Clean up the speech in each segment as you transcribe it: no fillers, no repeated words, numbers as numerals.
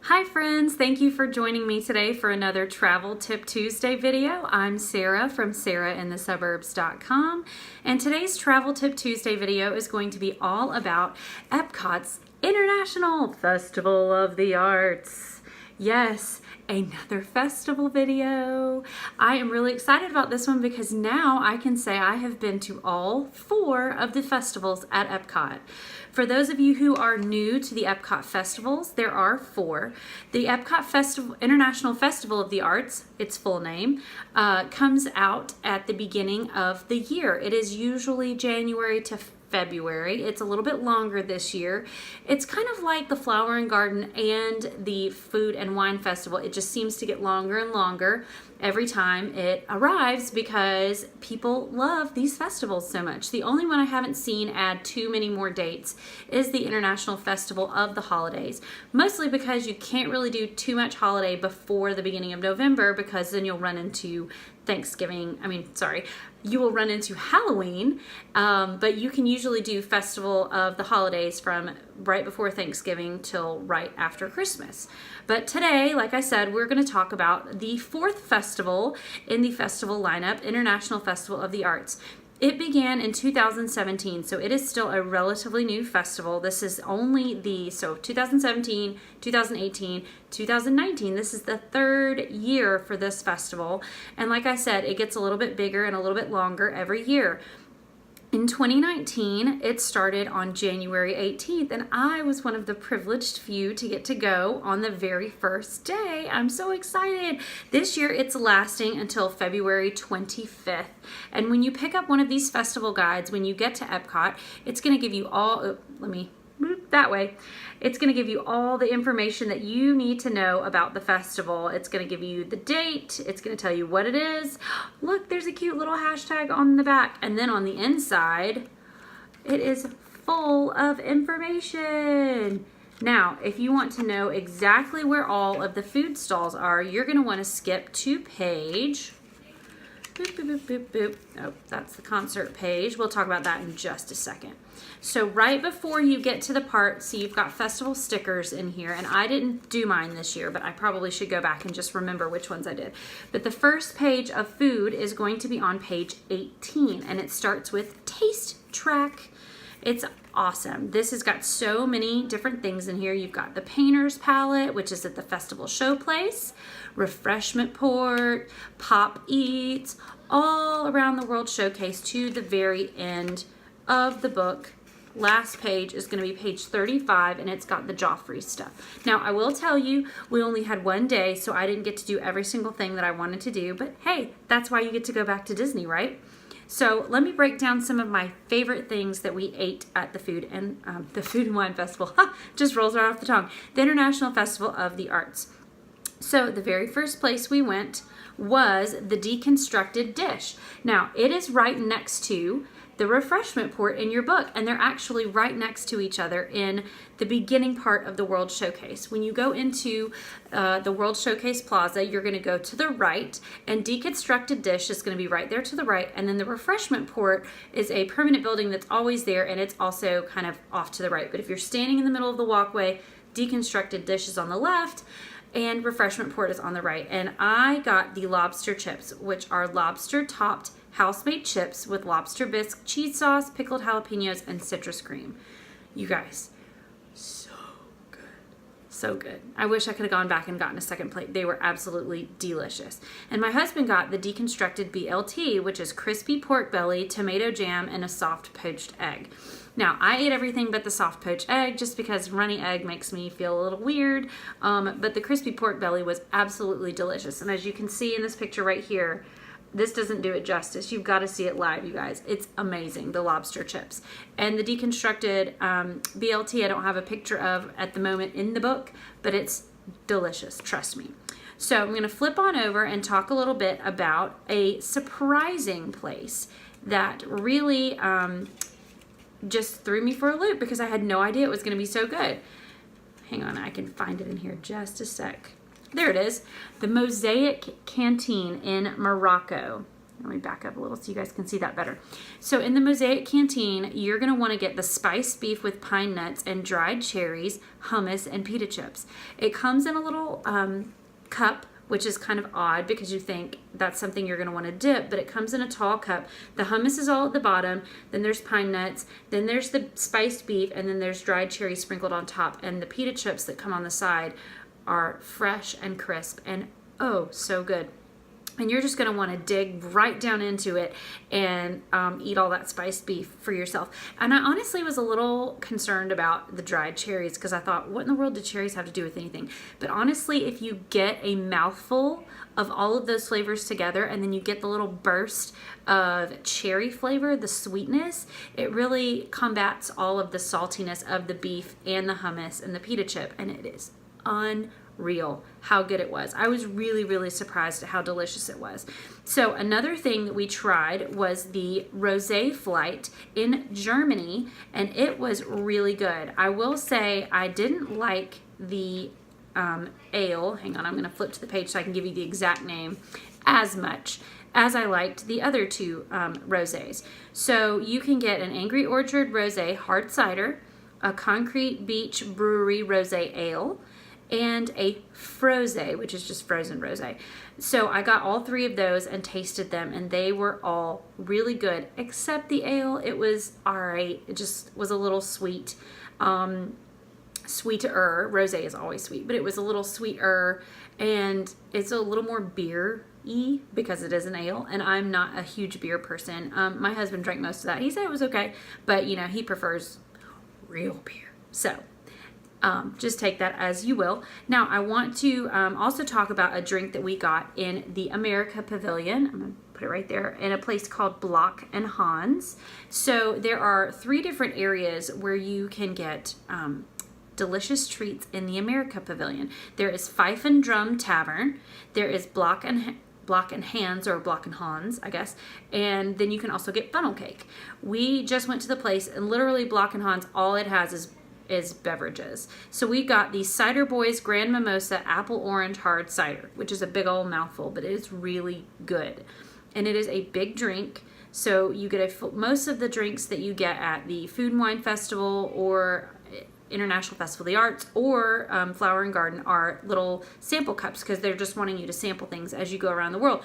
Hi friends, thank you for joining me today for another Travel Tip Tuesday video. I'm Sarah from sarahinthesuburbs.com, and today's Travel Tip Tuesday video is going to be all about Epcot's International Festival of the Arts. Yes, another festival video. I am really excited about this one because now I can say I have been to all 4 of the festivals at Epcot. For those of you who are new to the Epcot festivals, there are 4. The Epcot International Festival of the Arts, its full name, comes out at the beginning of the year. It is usually January to February. It's a little bit longer this year. It's kind of like the Flower and Garden and the Food and Wine Festival. It just seems to get longer and longer every time it arrives because people love these festivals so much. The only one I haven't seen add too many more dates is the International Festival of the Holidays, mostly because you can't really do too much holiday before the beginning of November because then you'll run into you will run into Halloween, but you can usually do Festival of the Holidays from right before Thanksgiving till right after Christmas. But today, like I said, we're going to talk about the 4th festival in the festival lineup, International Festival of the Arts. It began in 2017, so it is still a relatively new festival. This is only 2017, 2018, 2019. This is the 3rd year for this festival. And like I said, it gets a little bit bigger and a little bit longer every year. In 2019, it started on January 18th, and I was one of the privileged few to get to go on the very first day. I'm so excited. This year, it's lasting until February 25th. And when you pick up one of these festival guides, when you get to Epcot, it's going to give you all, It's going to give you all the information that you need to know about the festival. It's going to give you the date. It's going to tell you what it is. Look, there's a cute little hashtag on the back. And then on the inside, it is full of information. Now, if you want to know exactly where all of the food stalls are, you're going to want to skip to page... Boop, boop, boop, boop, boop. Oh, that's the concert page. We'll talk about that in just a second. So right before you get to the part, see you've got festival stickers in here, and I didn't do mine this year, but I probably should go back and just remember which ones I did. But the first page of food is going to be on page 18, and it starts with Taste Track. It's awesome. This has got so many different things in here. You've got the Painter's Palette, which is at the Festival Showplace, Refreshment Port, Pop Eats, all around the World Showcase to the very end of the book. Last page is going to be page 35, and it's got the Joffrey stuff. Now, I will tell you, we only had one day, so I didn't get to do every single thing that I wanted to do, but hey, that's why you get to go back to Disney, right? So let me break down some of my favorite things that we ate at the Food and Wine Festival. Just rolls right off the tongue. The International Festival of the Arts. So the very first place we went was the Deconstructed Dish. Now, it is right next to the refreshment port in your book, and they're actually right next to each other in the beginning part of the World Showcase. When you go into the World Showcase Plaza, you're going to go to the right, and Deconstructed Dish is going to be right there to the right, and then the refreshment port is a permanent building that's always there, and it's also kind of off to the right. But if you're standing in the middle of the walkway, Deconstructed Dish is on the left, and refreshment port is on the right. And I got the lobster chips, which are lobster-topped house-made chips with lobster bisque, cheese sauce, pickled jalapenos, and citrus cream. You guys, so good. So good. I wish I could have gone back and gotten a second plate. They were absolutely delicious. And my husband got the Deconstructed BLT, which is crispy pork belly, tomato jam, and a soft poached egg. Now, I ate everything but the soft poached egg just because runny egg makes me feel a little weird, but the crispy pork belly was absolutely delicious. And as you can see in this picture right here, this doesn't do it justice. You've got to see it live, you guys. It's amazing, the lobster chips. And the Deconstructed BLT I don't have a picture of at the moment in the book, but it's delicious, trust me. So I'm going to flip on over and talk a little bit about a surprising place that really just threw me for a loop because I had no idea it was going to be so good. Hang on, I can find it in here just a sec. There it is, the Mosaic Canteen in Morocco. Let me back up a little so you guys can see that better. So in the Mosaic Canteen, you're going to want to get the spiced beef with pine nuts and dried cherries, hummus, and pita chips. It comes in a little cup, which is kind of odd because you think that's something you're going to want to dip, but it comes in a tall cup. The hummus is all at the bottom, then there's pine nuts, then there's the spiced beef, and then there's dried cherries sprinkled on top. And the pita chips that come on the side are fresh and crisp and oh, so good. And you're just going to want to dig right down into it and eat all that spiced beef for yourself. And I honestly was a little concerned about the dried cherries because I thought, what in the world do cherries have to do with anything? But honestly, if you get a mouthful of all of those flavors together and then you get the little burst of cherry flavor, the sweetness, it really combats all of the saltiness of the beef and the hummus and the pita chip. And it is unreal how good it was. I was really, really surprised at how delicious it was. So another thing that we tried was the rosé flight in Germany, and it was really good. I will say I didn't like the ale. Hang on, I'm going to flip to the page so I can give you the exact name as much as I liked the other two rosés. So you can get an Angry Orchard rosé hard cider, a Concrete Beach Brewery rosé ale, and a frosé, which is just frozen rosé. So I got all three of those and tasted them, and they were all really good, except the ale. It was all right. It just was a little sweet, sweeter. Rosé is always sweet, but it was a little sweeter, and it's a little more beer-y because it is an ale, and I'm not a huge beer person. My husband drank most of that. He said it was okay, but you know, he prefers real beer. So just take that as you will. Now, I want to also talk about a drink that we got in the America Pavilion. I'm going to put it right there, in a place called Block and Hans. So there are 3 different areas where you can get delicious treats in the America Pavilion. There is Fife and Drum Tavern. There is Block and Hans, or Block and Hans, I guess. And then you can also get funnel cake. We just went to the place, and literally Block and Hans, all it has is beverages. So we got the Cider Boys Grand Mimosa Apple Orange Hard Cider, which is a big old mouthful, but it is really good. And it is a big drink. So you get most of the drinks that you get at the Food and Wine Festival or International Festival of the Arts or Flower and Garden are little sample cups because they're just wanting you to sample things as you go around the world.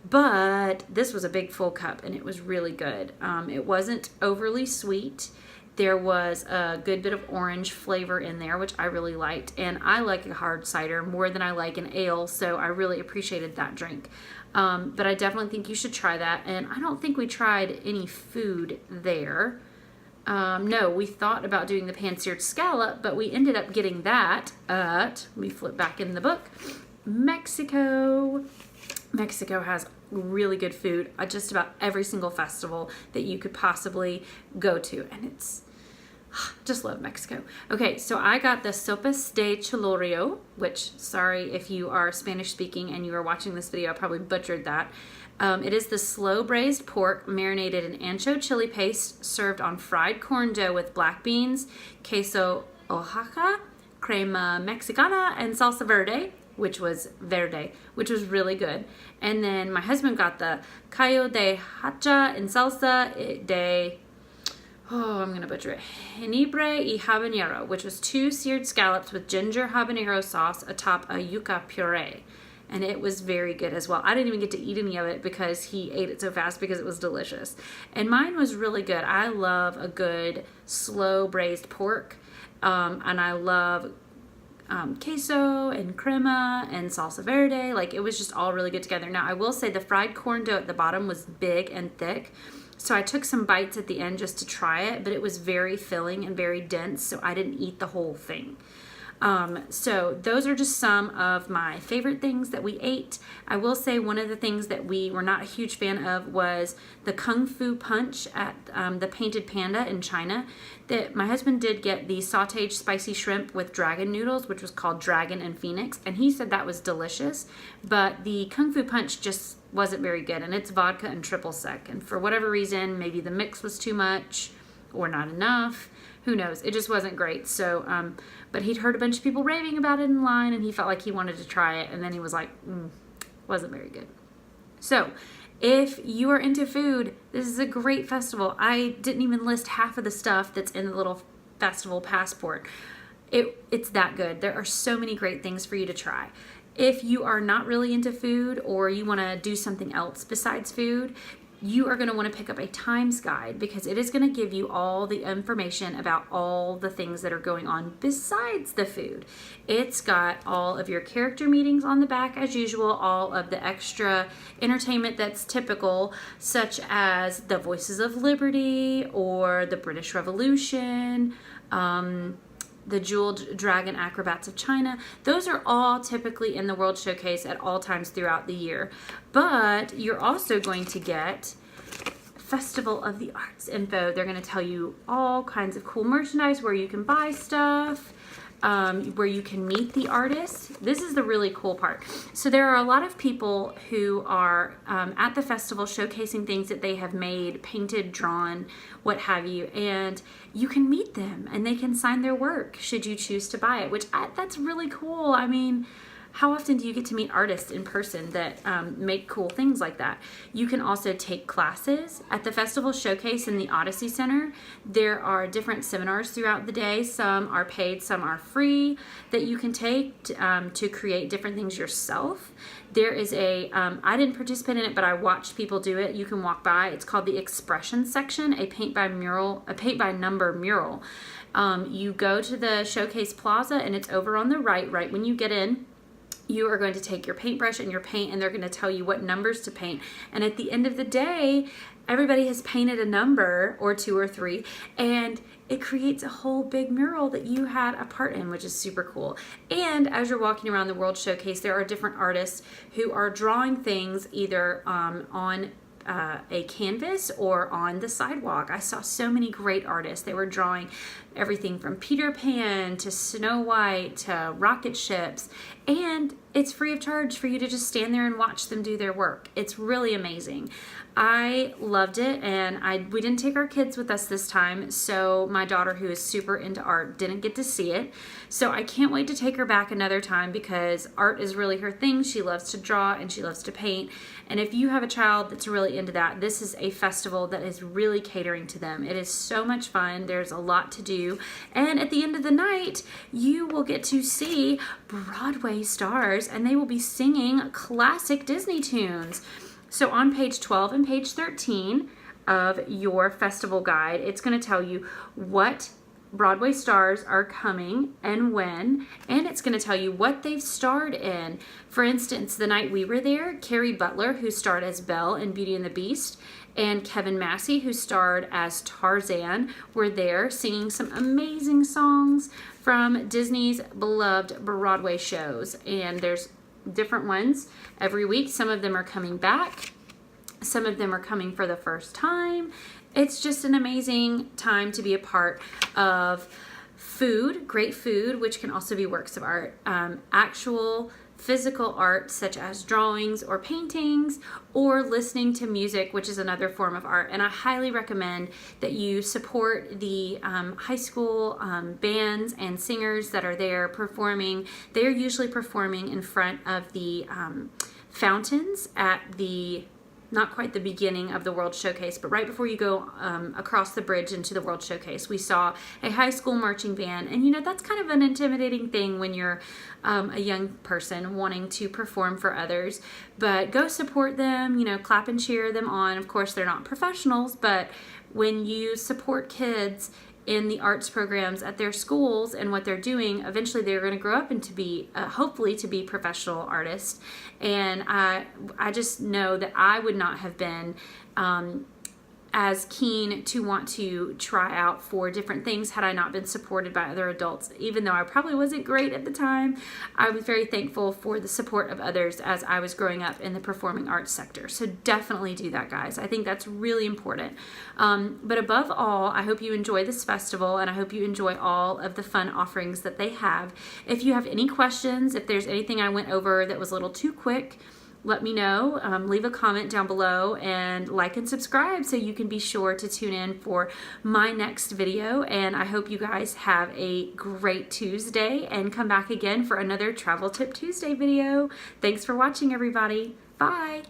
But this was a big full cup, and it was really good. It wasn't overly sweet. There was a good bit of orange flavor in there, which I really liked. And I like a hard cider more than I like an ale, so I really appreciated that drink. But I definitely think you should try that. And I don't think we tried any food there. No, we thought about doing the pan-seared scallop, but we ended up getting that at, let me flip back in the book, Mexico. Mexico has really good food at just about every single festival that you could possibly go to. And it's, just love Mexico. Okay, so I got the sopas de chilorio, which, sorry if you are Spanish speaking and you are watching this video, I probably butchered that. It is the slow braised pork marinated in ancho chili paste served on fried corn dough with black beans, queso Oaxaca, crema mexicana, and salsa verde, which was really good. And then my husband got the callo de hacha en salsa de, I'm going to butcher it, jengibre y habanero, which was 2 seared scallops with ginger habanero sauce atop a yuca puree. And it was very good as well. I didn't even get to eat any of it because he ate it so fast because it was delicious. And mine was really good. I love a good slow braised pork. And I love queso and crema and salsa verde. Like, it was just all really good together. Now, I will say the fried corn dough at the bottom was big and thick. So I took some bites at the end just to try it, but it was very filling and very dense, so I didn't eat the whole thing. So those are just some of my favorite things that we ate. I will say one of the things that we were not a huge fan of was the Kung Fu Punch at the Painted Panda in China. That my husband did get the sautéed spicy shrimp with dragon noodles, which was called Dragon and Phoenix, and he said that was delicious, but the Kung Fu Punch just wasn't very good, and it's vodka and triple sec, and for whatever reason, maybe the mix was too much or not enough. Who knows? It just wasn't great. So, but he'd heard a bunch of people raving about it in line, and he felt like he wanted to try it, and then he was like, wasn't very good. So, If you are into food, this is a great festival. I didn't even list half of the stuff that's in the little festival passport. It's that good. There are so many great things for you to try. If you are not really into food or you want to do something else besides food, you are going to want to pick up a times guide because it is going to give you all the information about all the things that are going on besides the food. It's got all of your character meetings on the back as usual, all of the extra entertainment that's typical, such as the Voices of Liberty or the British Revolution, the Jeweled Dragon Acrobats of China. Those are all typically in the World Showcase at all times throughout the year. But you're also going to get Festival of the Arts info. They're going to tell you all kinds of cool merchandise, where you can buy stuff, where you can meet the artists. This is the really cool part. So there are a lot of people who are at the festival showcasing things that they have made, painted, drawn, what have you, and you can meet them and they can sign their work should you choose to buy it, that's really cool. I mean, how often do you get to meet artists in person that make cool things like that? You can also take classes. At the Festival Showcase in the Odyssey Center, there are different seminars throughout the day. Some are paid, some are free, that you can take to create different things yourself. There is I didn't participate in it, but I watched people do it. You can walk by. It's called the Expression Section, a paint by number mural. You go to the Showcase Plaza and it's over on the right when you get in. You are going to take your paintbrush and your paint, and they're going to tell you what numbers to paint. And at the end of the day, everybody has painted a number or two or three, and it creates a whole big mural that you had a part in, which is super cool. And as you're walking around the World Showcase, there are different artists who are drawing things either on a canvas or on the sidewalk. I saw so many great artists. They were drawing everything from Peter Pan to Snow White to rocket ships, and it's free of charge for you to just stand there and watch them do their work. It's really amazing. I loved it, and we didn't take our kids with us this time, so my daughter, who is super into art, didn't get to see it. So I can't wait to take her back another time because art is really her thing. She loves to draw and she loves to paint. And if you have a child that's really into that, this is a festival that is really catering to them. It is so much fun. There's a lot to do. And at the end of the night, you will get to see Broadway stars, and they will be singing classic Disney tunes. So on page 12 and page 13 of your festival guide, it's going to tell you what Broadway stars are coming and when, and it's going to tell you what they've starred in. For instance, the night we were there, Carrie Butler, who starred as Belle in Beauty and the Beast, and Kevin Massey, who starred as Tarzan, were there singing some amazing songs from Disney's beloved Broadway shows. And there's different ones every week. Some of them are coming back. Some of them are coming for the first time. It's just an amazing time to be a part of food, great food, which can also be works of art, actual physical art such as drawings or paintings, or listening to music, which is another form of art. And I highly recommend that you support the high school bands and singers that are there performing. They're usually performing in front of the fountains at the not quite the beginning of the World Showcase, but right before you go across the bridge into the World Showcase, we saw a high school marching band. And, you know, that's kind of an intimidating thing when you're a young person wanting to perform for others. But go support them, you know, clap and cheer them on. Of course, they're not professionals, but when you support kids in the arts programs at their schools and what they're doing, eventually they're going to grow up and to be, hopefully to be professional artists. And I just know that I would not have been as keen to want to try out for different things had I not been supported by other adults. Even though I probably wasn't great at the time, I was very thankful for the support of others as I was growing up in the performing arts sector. So definitely do that, guys. I think that's really important. But above all, I hope you enjoy this festival, and I hope you enjoy all of the fun offerings that they have. If you have any questions, if there's anything I went over that was a little too quick, let me know. Leave a comment down below and like and subscribe so you can be sure to tune in for my next video. And I hope you guys have a great Tuesday and come back again for another Travel Tip Tuesday video. Thanks for watching, everybody. Bye.